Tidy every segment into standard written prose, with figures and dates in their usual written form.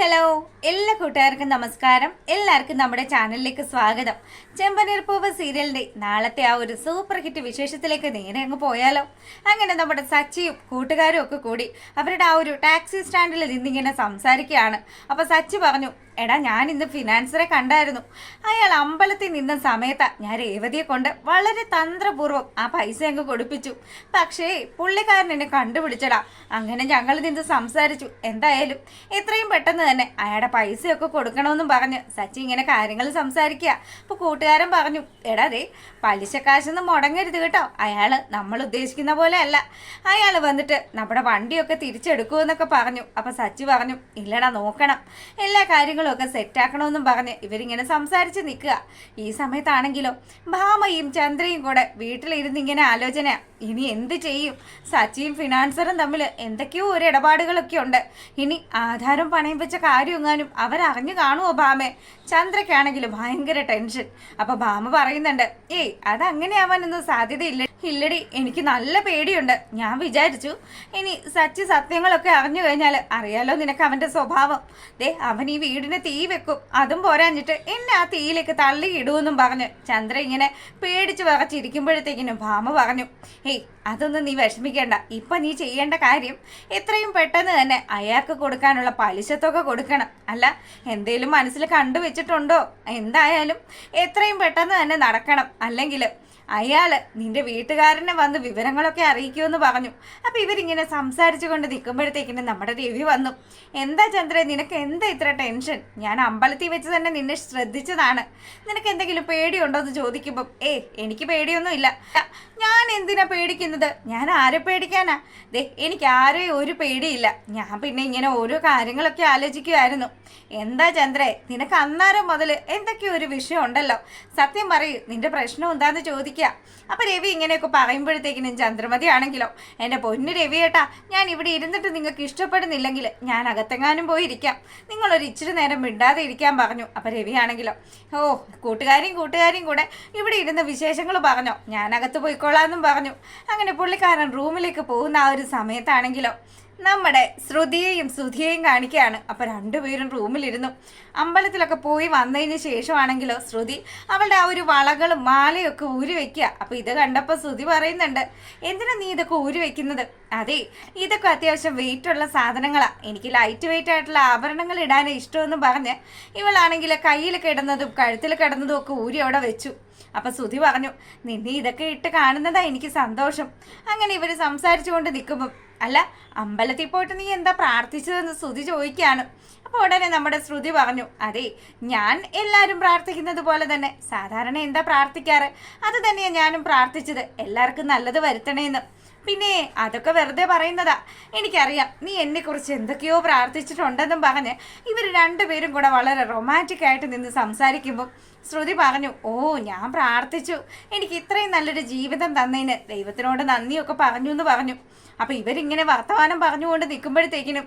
Hello എല്ലാ കൂട്ടുകാർക്കും നമസ്കാരം. എല്ലാവർക്കും നമ്മുടെ ചാനലിലേക്ക് സ്വാഗതം. ചെമ്പനീർ പൂവ് സീരിയലിന്റെ നാളത്തെ ആ ഒരു സൂപ്പർ ഹിറ്റ് വിശേഷത്തിലേക്ക് നേരെ അങ്ങ് പോയാലോ. അങ്ങനെ നമ്മുടെ സച്ചിയും കൂട്ടുകാരും ഒക്കെ കൂടി അവരുടെ ആ ഒരു ടാക്സി സ്റ്റാൻഡിൽ നിന്നിങ്ങനെ സംസാരിക്കുകയാണ്. അപ്പൊ സച്ചി പറഞ്ഞു, എടാ ഞാൻ ഇന്ന് ഫിനാൻസറെ കണ്ടായിരുന്നു. അയാൾ അമ്പലത്തിൽ നിന്ന സമയത്ത് ഞാൻ രേവതിയെ കൊണ്ട് വളരെ തന്ത്രപൂർവ്വം ആ പൈസ അങ്ങ് കൊടുപ്പിച്ചു. പക്ഷേ പുള്ളിക്കാരൻ എന്നെ കണ്ടുപിടിച്ചടാ. അങ്ങനെ ഞങ്ങൾ നിന്ന് സംസാരിച്ചു. എന്തായാലും എത്രയും പെട്ടെന്ന് തന്നെ അയാളുടെ പൈസയൊക്കെ കൊടുക്കണമെന്നും പറഞ്ഞ് സച്ചി ഇങ്ങനെ കാര്യങ്ങൾ സംസാരിക്കുക. അപ്പോൾ കൂട്ടുകാരൻ പറഞ്ഞു, എടാ ദേ പലിശക്കാശൊന്നും മുടങ്ങരുത് കേട്ടോ. അയാള് നമ്മൾ ഉദ്ദേശിക്കുന്ന പോലെ അല്ല. അയാൾ വന്നിട്ട് നമ്മുടെ വണ്ടിയൊക്കെ തിരിച്ചെടുക്കുമെന്നൊക്കെ പറഞ്ഞു. അപ്പം സച്ചി പറഞ്ഞു, ഇല്ലടാ നോക്കണം, എല്ലാ കാര്യങ്ങളും ഒക്കെ സെറ്റാക്കണമെന്നും പറഞ്ഞ് ഇവരിങ്ങനെ സംസാരിച്ച് നിൽക്കുക. ഈ സമയത്താണെങ്കിലോ ഭാമയും ചന്ദ്രയും കൂടെ വീട്ടിലിരുന്ന് ഇങ്ങനെ ആലോചന, ഇനി എന്ത് ചെയ്യും? സച്ചിയും ഫിനാൻസറും തമ്മിൽ എന്തൊക്കെയോ ഒരു ഇടപാടുകളൊക്കെ ഉണ്ട്. ഇനി ആധാരം പണയം വെച്ച കാര്യം എങ്ങാനും അവരറിഞ്ഞു കാണുമോ ഭാമേ? ചന്ദ്രയ്ക്കാണെങ്കിൽ ഭയങ്കര ടെൻഷൻ. അപ്പൊ ഭാമ പറയുന്നുണ്ട്, ഏയ് അതങ്ങനെ ആവാനൊന്നും സാധ്യതയില്ല. ഇല്ലടി, എനിക്ക് നല്ല പേടിയുണ്ട്. ഞാൻ വിചാരിച്ചു ഇനി സച്ചി സത്യങ്ങളൊക്കെ അറിഞ്ഞു കഴിഞ്ഞാൽ, അറിയാലോ നിനക്ക് അവന്റെ സ്വഭാവം, ദേ അവൻ ഈ വീടിന് തീ വെക്കും. അതും പോരാഞ്ഞിട്ട് എന്നെ ആ തീയിലേക്ക് തള്ളി ഇടുമെന്നും പറഞ്ഞ് ചന്ദ്ര ഇങ്ങനെ പേടിച്ച് വിറച്ചിരിക്കുമ്പോഴത്തേക്കിനും ഭാമ പറഞ്ഞു, ഏയ് അതൊന്നും നീ വിഷമിക്കേണ്ട. ഇപ്പൊ നീ ചെയ്യേണ്ട കാര്യം എത്രയും പെട്ടെന്ന് തന്നെ അയാൾക്ക് കൊടുക്കാനുള്ള പലിശത്തൊക്കെ കൊടുക്കണം. അല്ല എന്തേലും മനസ്സിൽ കണ്ടുവെച്ചിട്ടുണ്ടോ? എന്തായാലും എത്രയും പെട്ടെന്ന് തന്നെ നടക്കണം. അല്ലെങ്കിൽ അയാള് നിന്റെ വീട്ടുകാരനെ വന്ന് വിവരങ്ങളൊക്കെ അറിയിക്കുമെന്ന് പറഞ്ഞു. അപ്പൊ ഇവരിങ്ങനെ സംസാരിച്ചു കൊണ്ട് നിൽക്കുമ്പോഴത്തേക്കിന് നമ്മുടെ രവി വന്നു. എന്താ ചന്ദ്ര, നിനക്ക് എന്താ ഇത്ര ടെൻഷൻ? ഞാൻ അമ്പലത്തിൽ വെച്ച് തന്നെ നിന്നെ ശ്രദ്ധിച്ചതാണ്. നിനക്ക് എന്തെങ്കിലും പേടിയുണ്ടോ എന്ന് ചോദിക്കുമ്പോൾ, എനിക്ക് പേടിയൊന്നും ഇല്ല. ഞാൻ എന്തിനാ പേടിക്കുന്നത്? ഞാൻ ആരെ പേടിക്കാനാ? ദേ എനിക്ക് ആരെയും ഒരു പേടിയില്ല. ഞാൻ പിന്നെ ഇങ്ങനെ ഓരോ കാര്യങ്ങളൊക്കെ ആലോചിക്കുമായിരുന്നു. എന്താ ചന്ദ്രേ, നിനക്ക് അന്നേരം മുതൽ എന്തൊക്കെയോ ഒരു വിഷയം ഉണ്ടല്ലോ. സത്യം പറയൂ, നിന്റെ പ്രശ്നം എന്താന്ന് ചോദിക്കുക. അപ്പൊ രവി ഇങ്ങനെയൊക്കെ പറയുമ്പോഴത്തേക്കിനും ചന്ദ്രമതി ആണെങ്കിലോ, എന്റെ പൊന്നു രവിയേട്ടാ, ഞാൻ ഇവിടെ ഇരുന്നിട്ട് നിങ്ങൾക്ക് ഇഷ്ടപ്പെടുന്നില്ലെങ്കിൽ ഞാൻ അകത്തെങ്ങാനും പോയിരിക്കാം. നിങ്ങളൊരു ഇച്ചിരി നേരം മിണ്ടാതെ ഇരിക്കാൻ പറഞ്ഞു. അപ്പൊ രവി ആണെങ്കിലോ, ഓ കൂട്ടുകാരിയും കൂടെ ഇവിടെ ഇരുന്ന വിശേഷങ്ങൾ പറഞ്ഞോ, ഞാൻ അകത്ത് പോയിക്കോളാന്നും പറഞ്ഞു. അങ്ങനെ പുള്ളിക്കാരൻ റൂമിലേക്ക് പോകുന്ന ആ ഒരു സമയത്താണെങ്കിലോ നമ്മുടെ ശ്രുതിയെയും സുധിയെയും കാണിക്കുകയാണ്. അപ്പൊ രണ്ടുപേരും റൂമിലിരുന്നു. അമ്പലത്തിലൊക്കെ പോയി വന്നതിന് ശേഷമാണെങ്കിലോ ശ്രുതി അവളുടെ ആ ഒരു വളകളും മാലയും ഒക്കെ ഊരി വെക്കുക. അപ്പൊ ഇത് കണ്ടപ്പോൾ ശ്രുതി പറയുന്നുണ്ട്, എന്തിനാ നീ ഇതൊക്കെ ഊരി വെക്കുന്നത്? അതെ, ഇതൊക്കെ അത്യാവശ്യം വെയിറ്റ് ഉള്ള സാധനങ്ങളാ. എനിക്ക് ലൈറ്റ് വെയിറ്റ് ആയിട്ടുള്ള ആഭരണങ്ങൾ ഇടാനേ ഇഷ്ടമെന്ന് പറഞ്ഞ് ഇവളാണെങ്കിൽ കയ്യിൽ കിടന്നതും കഴുത്തിൽ കിടന്നതും ഒക്കെ ഊരി അവിടെ വെച്ചു. അപ്പൊ ശ്രുതി പറഞ്ഞു, നിന്നെ ഇതൊക്കെ ഇട്ട് കാണുന്നതാ എനിക്ക് സന്തോഷം. അങ്ങനെ ഇവര് സംസാരിച്ചു കൊണ്ട് നിൽക്കുമ്പം, അല്ല അമ്പലത്തിൽ പോയിട്ട് നീ എന്താ പ്രാർത്ഥിച്ചതെന്ന് ശ്രുതി ചോദിക്കുകയാണ്. അപ്പോൾ ഉടനെ നമ്മുടെ ശ്രുതി പറഞ്ഞു, അതെ ഞാൻ എല്ലാവരും പ്രാർത്ഥിക്കുന്നത് പോലെ തന്നെ സാധാരണ എന്താ പ്രാർത്ഥിക്കാറ്, അത് തന്നെയാണ് ഞാനും പ്രാർത്ഥിച്ചത്, എല്ലാവർക്കും നല്ലത് വരുത്തണേന്ന്. പിന്നെ അതൊക്കെ വെറുതെ പറയുന്നതാ. എനിക്കറിയാം നീ എന്നെക്കുറിച്ച് എന്തൊക്കെയോ പ്രാർത്ഥിച്ചിട്ടുണ്ടെന്നും പറഞ്ഞ് ഇവർ രണ്ടുപേരും കൂടെ വളരെ റൊമാൻറ്റിക് ആയിട്ട് നിന്ന് സംസാരിക്കുമ്പോൾ ശ്രുതി പറഞ്ഞു, ഓ ഞാൻ പ്രാർത്ഥിച്ചു, എനിക്ക് ഇത്രയും നല്ലൊരു ജീവിതം തന്നതിന് ദൈവത്തിനോട് നന്ദിയൊക്കെ പറഞ്ഞു എന്ന് പറഞ്ഞു. അപ്പം ഇവരിങ്ങനെ വർത്തമാനം പറഞ്ഞുകൊണ്ട് നിൽക്കുമ്പോഴത്തേക്കിനും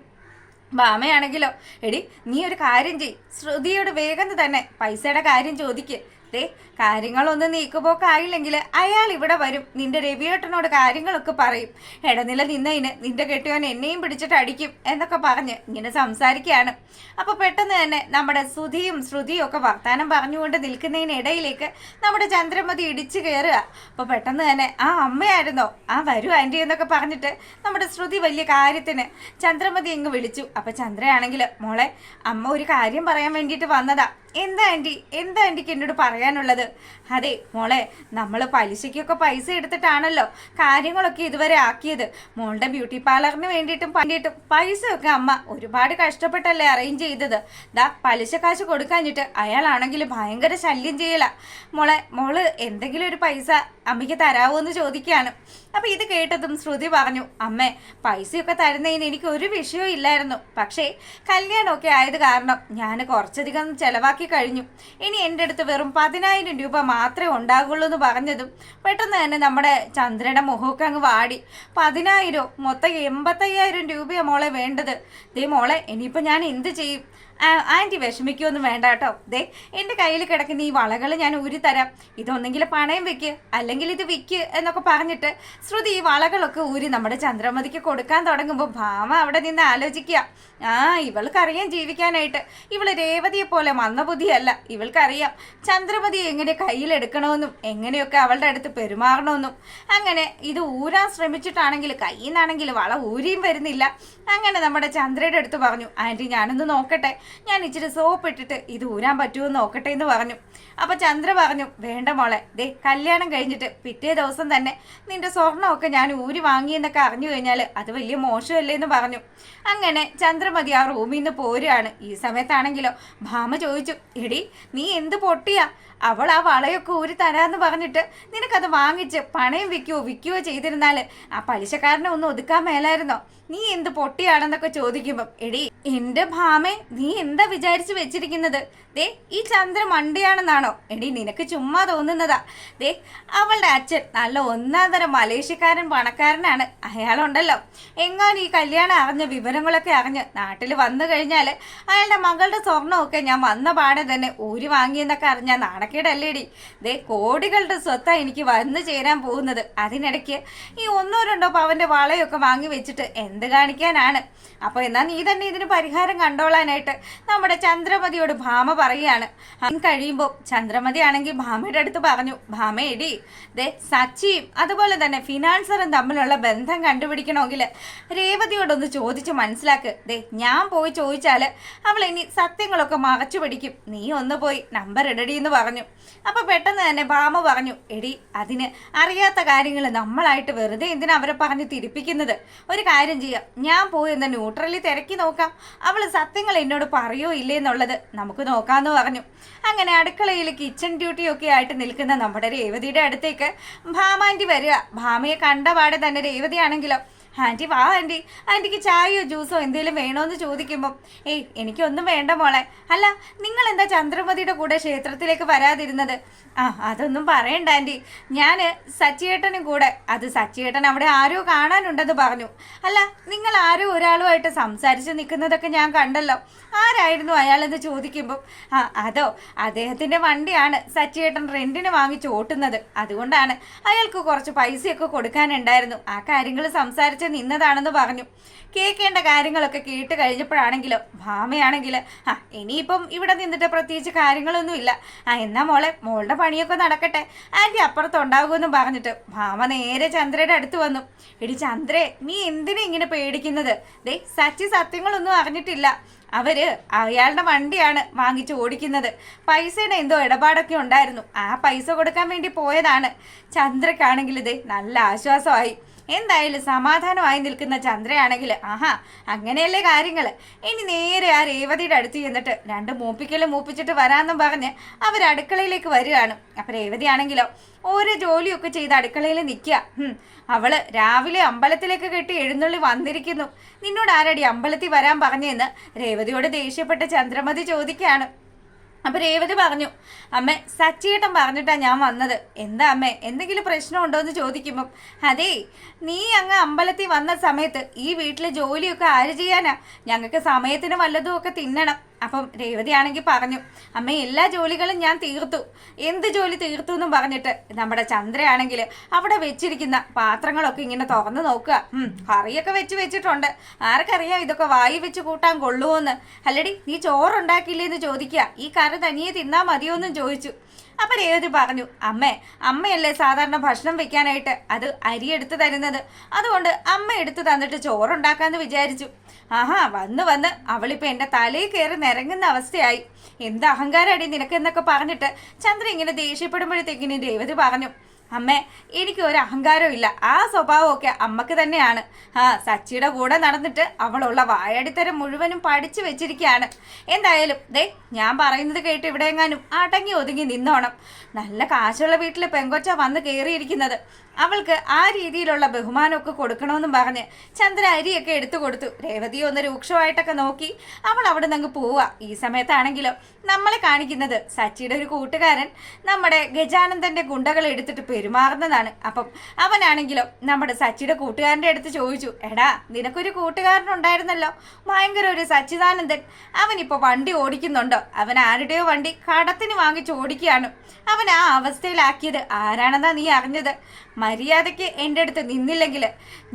ഭാമയാണെങ്കിലോ, എടി നീ ഒരു കാര്യം ചെയ്, ശ്രുതിയോട് വേഗം തന്നെ പൈസയുടെ കാര്യം ചോദിക്ക്. ദേ കാര്യങ്ങളൊന്നും നീക്കുപോക്കായില്ലെങ്കിൽ അയാൾ ഇവിടെ വരും, നിന്റെ രവിയേട്ടനോട് കാര്യങ്ങളൊക്കെ പറയും. ഇടനില നിന്നതിന് നിന്റെ കെട്ടിയോൻ എന്നെയും പിടിച്ചിട്ട് അടിക്കും എന്നൊക്കെ പറഞ്ഞ് ഇങ്ങനെ സംസാരിക്കുകയാണ്. അപ്പോൾ പെട്ടെന്ന് തന്നെ നമ്മുടെ സുധിയും ശ്രുതിയും ഒക്കെ വർത്താനം പറഞ്ഞുകൊണ്ട് നിൽക്കുന്നതിനിടയിലേക്ക് നമ്മുടെ ചന്ദ്രമതി ഇടിച്ചു കയറുക. അപ്പോൾ പെട്ടെന്ന് തന്നെ ആ അമ്മയായിരുന്നോ, ആ വരൂ ആൻറ്റി എന്നൊക്കെ പറഞ്ഞിട്ട് നമ്മുടെ ശ്രുതി വലിയ കാര്യത്തിന് ചന്ദ്രമതി ഇങ്ങ് വിളിച്ചു. അപ്പോൾ ചന്ദ്രയാണെങ്കിൽ, മോളെ അമ്മ ഒരു കാര്യം പറയാൻ വേണ്ടിയിട്ട് വന്നതാ. എന്താ ആൻറ്റിക്ക് എന്നോട് പറയാനുള്ളത്? അതെ മോളെ, നമ്മൾ പലിശയ്ക്കൊക്കെ പൈസ എടുത്തിട്ടാണല്ലോ കാര്യങ്ങളൊക്കെ ഇതുവരെ ആക്കിയത്. മോളുടെ ബ്യൂട്ടി പാർലറിന് വേണ്ടിയിട്ടും പൈസയൊക്കെ അമ്മ ഒരുപാട് കഷ്ടപ്പെട്ടല്ലേ അറേഞ്ച് ചെയ്തത്. ദാ പലിശ കാശ് കൊടുക്കാഞ്ഞിട്ട് അയാളാണെങ്കിൽ ഭയങ്കര ശല്യം ചെയ്യല. മോള് എന്തെങ്കിലും ഒരു പൈസ അമ്മയ്ക്ക് തരാവോ എന്ന് ചോദിക്കുകയാണ്. അപ്പം ഇത് കേട്ടതും ശ്രുതി പറഞ്ഞു, അമ്മേ പൈസയൊക്കെ തരുന്നതിന് എനിക്ക് ഒരു വിഷയവും ഇല്ലായിരുന്നു. പക്ഷേ കല്യാണമൊക്കെ ആയത് കാരണം ഞാൻ കുറച്ചധികം ചിലവാക്കി കഴിഞ്ഞു. ഇനി എൻ്റെ അടുത്ത് വെറും 10,000 രൂപ മാത്രമേ ഉണ്ടാകുള്ളൂ എന്ന് പറഞ്ഞതും പെട്ടെന്ന് തന്നെ നമ്മുടെ ചന്ദ്രയുടെ മുഖമൊക്കെ അങ്ങ് വാടി. 10,000 മൊത്തം 85,000 രൂപയാണ് മോളെ വേണ്ടത്. ദേ മോളെ, ഇനിയിപ്പോൾ ഞാൻ എന്ത് ചെയ്യും? ആൻറ്റി വിഷമിക്കൊന്നും വേണ്ട കേട്ടോ. ദേ എൻ്റെ കയ്യിൽ കിടക്കുന്ന ഈ വളകൾ ഞാൻ ഊരി തരാം. ഇതൊന്നെങ്കിൽ പണയം വെക്ക്, അല്ലെങ്കിൽ ഇത് വിൽക്ക് എന്നൊക്കെ പറഞ്ഞിട്ട് ശ്രുതി ഈ വളകളൊക്കെ ഊരി നമ്മുടെ ചന്ദ്രമതിക്ക് കൊടുക്കാൻ തുടങ്ങുമ്പോൾ ഭാമ അവിടെ നിന്ന് ആലോചിക്കുക, ഇവൾക്കറിയാം ജീവിക്കാനായിട്ട്. ഇവള് രേവതിയെ പോലെ മന്ദബുദ്ധിയല്ല. ഇവൾക്കറിയാം ചന്ദ്രമതി എങ്ങനെ കയ്യിലെടുക്കണമെന്നും എങ്ങനെയൊക്കെ അവളുടെ അടുത്ത് പെരുമാറണമെന്നും. അങ്ങനെ ഇത് ഊരാൻ ശ്രമിച്ചിട്ടാണെങ്കിൽ കയ്യിൽ നിന്നാണെങ്കിൽ വള ഊരിയും വരുന്നില്ല. അങ്ങനെ നമ്മുടെ ചന്ദ്രയുടെ അടുത്ത് പറഞ്ഞു, ആൻറ്റി ഞാനൊന്ന് നോക്കട്ടെ, ഞാൻ ഇച്ചിരി സോപ്പ് ഇട്ടിട്ട് ഇത് ഊരാൻ പറ്റുമോ നോക്കട്ടെ എന്ന് പറഞ്ഞു. അപ്പോൾ ചന്ദ്ര പറഞ്ഞു, വേണ്ട മോളെ, ദേ കല്യാണം കഴിഞ്ഞിട്ട് പിറ്റേ ദിവസം തന്നെ നിന്റെ സ്വർണ്ണമൊക്കെ ഞാൻ ഊരി വാങ്ങിയെന്നൊക്കെ അറിഞ്ഞു കഴിഞ്ഞാൽ അത് വലിയ മോശമല്ലേ എന്ന് പറഞ്ഞു. അങ്ങനെ ചന്ദ്രമതി ആ റൂമിൽ നിന്ന് പോരുകയാണ്. ഈ സമയത്താണെങ്കിലോ ഭാമ ചോദിച്ചു, എടി നീ എന്ത് പൊട്ടിയാ? അവൾ ആ വളയൊക്കെ ഊരി തരാമെന്ന് പറഞ്ഞിട്ട് നിനക്കത് വാങ്ങിച്ച് പണയം വിൽക്കുകയോ ചെയ്തിരുന്നാൽ ആ പലിശക്കാരനെ ഒന്ന് ഒതുക്കാൻ മേലായിരുന്നോ? നീ എന്ത് പൊട്ടിയാണെന്നൊക്കെ ചോദിക്കുമ്പം, എടി എൻ്റെ ഭാമേ, നീ എന്താ വിചാരിച്ചു വെച്ചിരിക്കുന്നത്? ദേ ഈ ചന്ദ്ര മണ്ടിയാണെന്നാണോ? എടി നിനക്ക് ചുമ്മാ തോന്നുന്നതാ. ദേ അവളുടെ അച്ഛൻ നല്ല ഒന്നാം തരം മലേഷ്യക്കാരൻ പണക്കാരനാണ്. അയാളുണ്ടല്ലോ എങ്ങാനും ഈ കല്യാണം അറിഞ്ഞ വിവരങ്ങളൊക്കെ അറിഞ്ഞ് നാട്ടിൽ വന്നു കഴിഞ്ഞാൽ അയാളുടെ മകളുടെ സ്വർണ്ണമൊക്കെ ഞാൻ വന്ന പാടെ തന്നെ ഊരി വാങ്ങിയെന്നൊക്കെ അറിഞ്ഞാൽ നാണക്കേടല്ലേടി? ദേ കോടികളുടെ സ്വത്താണ് എനിക്ക് വന്നു ചേരാൻ പോകുന്നത്. അതിനിടയ്ക്ക് ഈ 1-2 പവന്റെ വളയൊക്കെ വാങ്ങി വെച്ചിട്ട് എന്ത് കാണിക്കാനാണ്? അപ്പോൾ എന്നാൽ നീ തന്നെ ഇതിന് പരിഹാരം കണ്ടോളാനായിട്ട് നമ്മുടെ ചന്ദ്രമതിയോട് ഭാമ പറയുകയാണ്. കഴിയുമ്പോൾ ചന്ദ്രമതി ആണെങ്കിൽ ഭാമയുടെ അടുത്ത് പറഞ്ഞു, ഭാമേടി ദേ സച്ചിയും അതുപോലെ തന്നെ ഫിനാൻസറും തമ്മിലുള്ള ബന്ധം കണ്ടുപിടിക്കണമെങ്കിൽ രേവതിയോടൊന്ന് ചോദിച്ച് മനസ്സിലാക്ക്. ദേ ഞാൻ പോയി ചോദിച്ചാൽ അവൾ ഇനി സത്യങ്ങളൊക്കെ മറച്ചു പിടിക്കും. നീ ഒന്ന് പോയി നമ്പർ ഇടടി എന്ന് പറഞ്ഞു. അപ്പോൾ പെട്ടെന്ന് തന്നെ ഭാമ പറഞ്ഞു, എടി അതിന് അറിയാത്ത കാര്യങ്ങൾ നമ്മളായിട്ട് വെറുതെ എന്തിനാ അവരെ പറഞ്ഞ് തിരിപ്പിക്കുന്നത്? ഒരു കാര്യം ചെയ്യാം, ഞാൻ പോയി എന്ന് ന്യൂട്രലി തിരക്കി നോക്കാം. അവൾ സത്യങ്ങൾ എന്നോട് പറയോ ഇല്ലേ എന്നുള്ളത് നമുക്ക് നോക്കാമെന്ന് പറഞ്ഞു. അങ്ങനെ അടുക്കളയിൽ കിച്ചൺ ഡ്യൂട്ടിയൊക്കെ ആയിട്ട് നിൽക്കുന്ന നമ്മുടെ രേവതിയുടെ അടുത്തേക്ക് ഭാമാൻറ്റി വരിക. ഭാമയെ കണ്ട പാടെ തന്നെ രേവതിയാണെങ്കിലോ, ആൻറ്റി വാ ആൻറ്റി, ആൻറ്റിക്ക് ചായയോ ജ്യൂസോ എന്തെങ്കിലും വേണോന്ന് ചോദിക്കുമ്പം, ഏയ് എനിക്കൊന്നും വേണ്ട മോളെ. അല്ല നിങ്ങൾ എന്താ ചന്ദ്രമതിയുടെ കൂടെ ക്ഷേത്രത്തിലേക്ക് വരാതിരുന്നത്? അതൊന്നും പറയണ്ട ആൻറ്റി, ഞാൻ സച്ചിയേട്ടനും കൂടെ, അത് സച്ചിയേട്ടൻ അവിടെ ആരോ കാണാനുണ്ടെന്ന് പറഞ്ഞു. അല്ല നിങ്ങൾ ആരോ ഒരാളുമായിട്ട് സംസാരിച്ച് നിൽക്കുന്നതൊക്കെ ഞാൻ കണ്ടല്ലോ, ആരായിരുന്നു അയാളെന്ന് ചോദിക്കുമ്പം, അതോ അദ്ദേഹത്തിൻ്റെ വണ്ടിയാണ് സച്ചിയേട്ടൻ റെന്റിന് വാങ്ങിച്ച് ഓട്ടുന്നത്, അതുകൊണ്ടാണ് അയാൾക്ക് കുറച്ച് പൈസയൊക്കെ കൊടുക്കാനുണ്ടായിരുന്നു, ആ കാര്യങ്ങൾ സംസാരിച്ച് നിന്നതാണെന്ന് പറഞ്ഞു. കേൾക്കേണ്ട കാര്യങ്ങളൊക്കെ കേട്ട് കഴിഞ്ഞപ്പോഴാണെങ്കിലോ ഭാമയാണെങ്കിൽ ഇനിയിപ്പം ഇവിടെ നിന്നിട്ട് പ്രത്യേകിച്ച് കാര്യങ്ങളൊന്നുമില്ല, എന്നാ മോളുടെ പണിയൊക്കെ നടക്കട്ടെ, ആൻറ്റി അപ്പുറത്തുണ്ടാകുമെന്നും പറഞ്ഞിട്ട് ഭാമ നേരെ ചന്ദ്രയുടെ അടുത്ത് വന്നു. എടി ചന്ദ്രേ, നീ എന്തിനാ ഇങ്ങനെ പേടിക്കുന്നത്? ദേ സച്ചി സത്യങ്ങളൊന്നും അറിഞ്ഞിട്ടില്ല. അയാളുടെ വണ്ടിയാണ് വാങ്ങിച്ച് ഓടിക്കുന്നത്. പൈസയുടെ എന്തോ ഇടപാടൊക്കെ ഉണ്ടായിരുന്നു, ആ പൈസ കൊടുക്കാൻ വേണ്ടി പോയതാണ്. ചന്ദ്രക്കാണെങ്കിൽ ഇത് നല്ല ആശ്വാസമായി. എന്തായാലും സമാധാനമായി നിൽക്കുന്ന ചന്ദ്രയാണെങ്കിൽ അങ്ങനെയല്ലേ കാര്യങ്ങൾ. ഇനി നേരെ ആ രേവതിയുടെ അടുത്ത് ചെന്നിട്ട് 2 മൂപ്പിക്കലും മൂപ്പിച്ചിട്ട് വരാമെന്നും പറഞ്ഞ് അവർ അടുക്കളയിലേക്ക് വരികയാണ്. അപ്പം രേവതിയാണെങ്കിലോ ഓരോ ജോലിയൊക്കെ ചെയ്ത് അടുക്കളയിൽ നിൽക്കുക. അവള് രാവിലെ അമ്പലത്തിലേക്ക് കെട്ടി എഴുന്നള്ളി വന്നിരിക്കുന്നു. നിന്നോട് ആരടി അമ്പലത്തിൽ വരാൻ പറഞ്ഞെന്ന് രേവതിയോട് ദേഷ്യപ്പെട്ട ചന്ദ്രമതി ചോദിക്കുകയാണ്. അപ്പം രേവതി പറഞ്ഞു, അമ്മേ സച്ചിയേട്ടൻ പറഞ്ഞിട്ടാണ് ഞാൻ വന്നത്. എന്താ അമ്മേ, എന്തെങ്കിലും പ്രശ്നമുണ്ടോ എന്ന് ചോദിക്കുമ്പം, അതേ നീ അങ്ങ് അമ്പലത്തിൽ വന്ന സമയത്ത് ഈ വീട്ടിലെ ജോലിയൊക്കെ ആര് ചെയ്യാനാ? ഞങ്ങൾക്ക് സമയത്തിന് വല്ലതും ഒക്കെ തിന്നണം. അപ്പം രേവതിയാണെങ്കിൽ പറഞ്ഞു, അമ്മ എല്ലാ ജോലികളും ഞാൻ തീർത്തു. എന്ത് ജോലി തീർത്തു എന്നും പറഞ്ഞിട്ട് നമ്മുടെ ചന്ദ്രയാണെങ്കിൽ അവിടെ വെച്ചിരിക്കുന്ന പാത്രങ്ങളൊക്കെ ഇങ്ങനെ തുറന്നു നോക്കുക. കറിയൊക്കെ വെച്ചിട്ടുണ്ട്. ആർക്കറിയാം ഇതൊക്കെ വായി വെച്ച് കൂട്ടാൻ കൊള്ളുമോന്ന്. അല്ലടി നീ ചോറുണ്ടാക്കിയില്ലേന്ന് ചോദിക്കുക, ഈ കറി തനിയെ തിന്നാ മതിയോന്നും ചോദിച്ചു. അപ്പം രേവതി പറഞ്ഞു, അമ്മയല്ലേ സാധാരണ ഭക്ഷണം വെക്കാനായിട്ട് അത് അരി എടുത്ത് തരുന്നത്, അതുകൊണ്ട് അമ്മ എടുത്ത് തന്നിട്ട് ചോറുണ്ടാക്കാന്ന് വിചാരിച്ചു. വന്ന് അവളിപ്പോൾ എൻ്റെ തലയിൽ കയറി നിരങ്ങുന്ന അവസ്ഥയായി. എന്ത് അഹങ്കാരടി നിനക്കെന്നൊക്കെ പറഞ്ഞിട്ട് ചന്ദ്ര ഇങ്ങനെ ദേഷ്യപ്പെടുമ്പോഴത്തേക്കിന് രേവതി പറഞ്ഞു, അമ്മേ എനിക്ക് ഒരു അഹങ്കാരവും ഇല്ല, ആ സ്വഭാവമൊക്കെ അമ്മക്ക് തന്നെയാണ്. സച്ചിയുടെ കൂടെ നടന്നിട്ട് അവളുള്ള വായാടിത്തരം മുഴുവനും പഠിച്ചു വെച്ചിരിക്കുകയാണ്. എന്തായാലും ദേ ഞാൻ പറയുന്നത് കേട്ട് ഇവിടെ എങ്ങാനും അടങ്ങി ഒതുങ്ങി നിന്നോണം. നല്ല കാശുള്ള വീട്ടിൽ പെങ്കൊച്ച വന്ന് കയറിയിരിക്കുന്നത്, അവൾക്ക് ആ രീതിയിലുള്ള ബഹുമാനമൊക്കെ കൊടുക്കണമെന്നും പറഞ്ഞ് ചന്ദ്ര അരിയൊക്കെ എടുത്തു കൊടുത്തു. രേവതി ഒന്ന് രൂക്ഷമായിട്ടൊക്കെ നോക്കി അവൾ അവിടെ നിന്ന് അങ്ങ് പോവുക. ഈ സമയത്താണെങ്കിലോ നമ്മളെ കാണിക്കുന്നത് സച്ചിയുടെ ഒരു കൂട്ടുകാരൻ നമ്മുടെ ഗജാനന്ദന്റെ ഗുണ്ടകൾ എടുത്തിട്ട് പെരുമാറുന്നതാണ്. അപ്പം അവനാണെങ്കിലോ നമ്മുടെ സച്ചിയുടെ കൂട്ടുകാരൻ്റെ അടുത്ത് ചോദിച്ചു, എടാ നിനക്കൊരു കൂട്ടുകാരനുണ്ടായിരുന്നല്ലോ, ഭയങ്കര ഒരു സച്ചിദാനന്ദൻ, അവനിപ്പോൾ വണ്ടി ഓടിക്കുന്നുണ്ടോ? അവൻ ആരുടെയോ വണ്ടി കടത്തിന് വാങ്ങിച്ച് ഓടിക്കുകയാണ്. അവൻ ആ അവസ്ഥയിലാക്കിയത് ആരാണെന്നാ നീ അറിഞ്ഞത്? മര്യാദയ്ക്ക് എൻ്റെ അടുത്ത് നിന്നില്ലെങ്കിൽ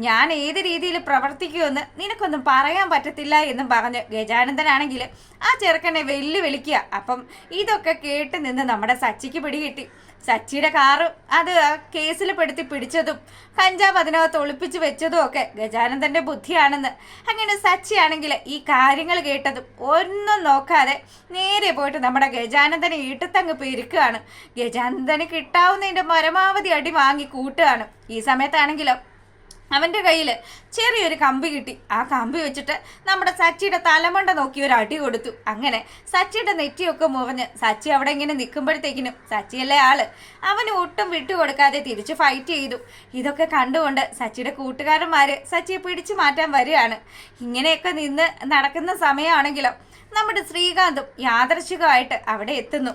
ഞാൻ ഏത് രീതിയിൽ പ്രവർത്തിക്കുമെന്ന് നിനക്കൊന്നും പറയാൻ പറ്റത്തില്ല എന്നും പറഞ്ഞ് ഗജാനന്ദനാണെങ്കിൽ ആ ചെറുക്കനെ വെല്ലുവിളിക്കുക. അപ്പം ഇതൊക്കെ കേട്ട് നിന്ന് നമ്മുടെ സച്ചിക്ക് പിടികിട്ടി. സച്ചിയുടെ കാറ് അത് കേസിൽ പെടുത്തി പിടിച്ചതും കഞ്ചാവ് അതിനകത്ത് ഒളിപ്പിച്ച് വെച്ചതും ഒക്കെ ഗജാനന്ദന്റെ ബുദ്ധിയാണെന്ന്. അങ്ങനെ സച്ചിയാണെങ്കിൽ ഈ കാര്യങ്ങൾ കേട്ടതും ഒന്നും നോക്കാതെ നേരെ പോയിട്ട് നമ്മുടെ ഗജാനന്ദനെ ഇട്ടത്തങ്ങ് പെരുക്കുകയാണ്. ഗജാനന്ദന് കിട്ടാവുന്നതിന്റെ പരമാവധി അടി വാങ്ങി കൂട്ടുകയാണ്. ഈ സമയത്താണെങ്കിലോ അവൻ്റെ കയ്യിൽ ചെറിയൊരു കമ്പി കിട്ടി. ആ കമ്പി വെച്ചിട്ട് നമ്മുടെ സച്ചിയുടെ തലമണ്ട നോക്കി ഒരു അടി കൊടുത്തു. അങ്ങനെ സച്ചിയുടെ നെറ്റിയൊക്കെ മുറിഞ്ഞ് സച്ചി അവിടെ ഇങ്ങനെ നിൽക്കുമ്പോഴത്തേക്കിനും സച്ചിയല്ലേ ആള്, അവന് ഒട്ടും വിട്ടുകൊടുക്കാതെ തിരിച്ച് ഫൈറ്റ് ചെയ്തു. ഇതൊക്കെ കണ്ടുകൊണ്ട് സച്ചിയുടെ കൂട്ടുകാരന്മാര് സച്ചിയെ പിടിച്ചു മാറ്റാൻ വരികയാണ്. ഇങ്ങനെയൊക്കെ നിന്ന് നടക്കുന്ന സമയമാണെങ്കിലോ നമ്മുടെ ശ്രീകാന്തും യാദർശികമായിട്ട് അവിടെ എത്തുന്നു.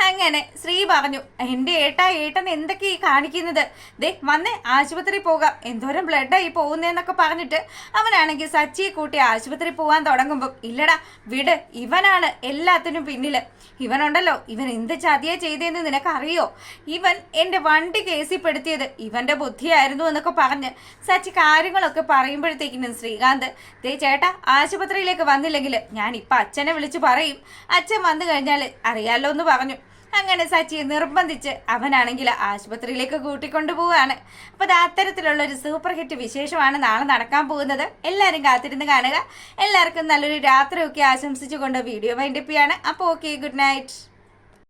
അങ്ങനെ ശ്രീ പറഞ്ഞു, എൻ്റെ ഏട്ടൻ എന്തൊക്കെ ഈ കാണിക്കുന്നത്? ദേ വന്നേ ആശുപത്രി പോകാം, എന്തോരം ബ്ലഡായി പോകുന്നതെന്നൊക്കെ പറഞ്ഞിട്ട് അവനാണെങ്കിൽ സച്ചിയെ കൂട്ടി ആശുപത്രി പോകാൻ തുടങ്ങുമ്പം, ഇല്ലടാ വിട്, ഇവനാണ് എല്ലാത്തിനും പിന്നില്. ഇവനുണ്ടല്ലോ, ഇവൻ എന്ത് ചതിയാ ചെയ്തതെന്ന് നിനക്കറിയോ? ഇവൻ എൻ്റെ വണ്ടി കേസിൽപ്പെടുത്തിയത് ഇവൻ്റെ ബുദ്ധിയായിരുന്നു എന്നൊക്കെ പറഞ്ഞ് സച്ചി കാര്യങ്ങളൊക്കെ പറയുമ്പോഴത്തേക്കിനും ശ്രീകാന്ത്, ദേ ചേട്ടാ ആശുപത്രിയിലേക്ക് വന്നില്ലെങ്കിൽ ഞാൻ ഇപ്പം അച്ഛനെ വിളിച്ച് പറയും, അച്ഛൻ വന്നു കഴിഞ്ഞാൽ അറിയാലോ എന്ന് പറഞ്ഞു. അങ്ങനെ സച്ചിയെ നിർബന്ധിച്ച് അവനാണെങ്കിൽ ആശുപത്രിയിലേക്ക് കൂട്ടിക്കൊണ്ടുപോവാണ്. അപ്പോൾ അത് അത്തരത്തിലുള്ള ഒരു സൂപ്പർ ഹിറ്റ് വിശേഷമാണ് നാളെ നടക്കാൻ പോകുന്നത്. എല്ലാവരും കാത്തിരുന്ന് കാണുക. എല്ലാവർക്കും നല്ലൊരു രാത്രിയൊക്കെ ആശംസിച്ചുകൊണ്ട് വീഡിയോ വൈൻഡപ്പ് ചെയ്യാണ്. അപ്പോൾ ഓക്കെ, ഗുഡ് നൈറ്റ്.